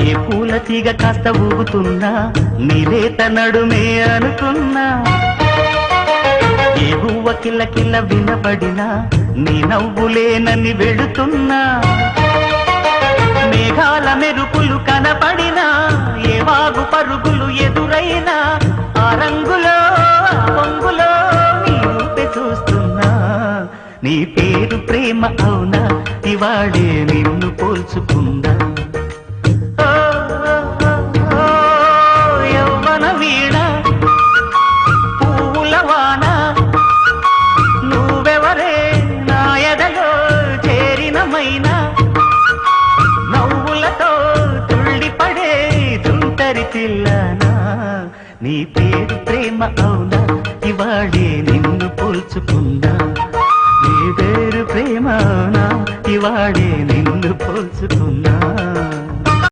ఏ పూల తీగ కాస్త ఊగుతున్నా నీలేత నడుమే అనుకున్నా ఏ గువ్వ కిల్ల కిల్ల వినపడినా నీ నవ్వులేనని వెళుతున్నా మేఘాల మెరుపులు కనపడినా ఏ వాగు పరుగులు ఎదురైనా ఆ రంగులో పొంగులో నీ రూపే చూస్తున్నా నీ పేరు ప్రేమ అవునా ఇవాడే నిన్ను పోల్చుకుందా యవ్వన వీణ పూల వాన నువ్వెవరే నా ఎదలో చేరినమైనా నవ్వులతో తుళ్ళిపడే తుంటరి పిల్లనా నీ పేరు ప్రేమ అవునా ఇవాడే నిన్ను పోల్చుకుందా నీ పేరు ప్రేమ అవునా ఇవాడే నిన్ను పోల్చుకుందా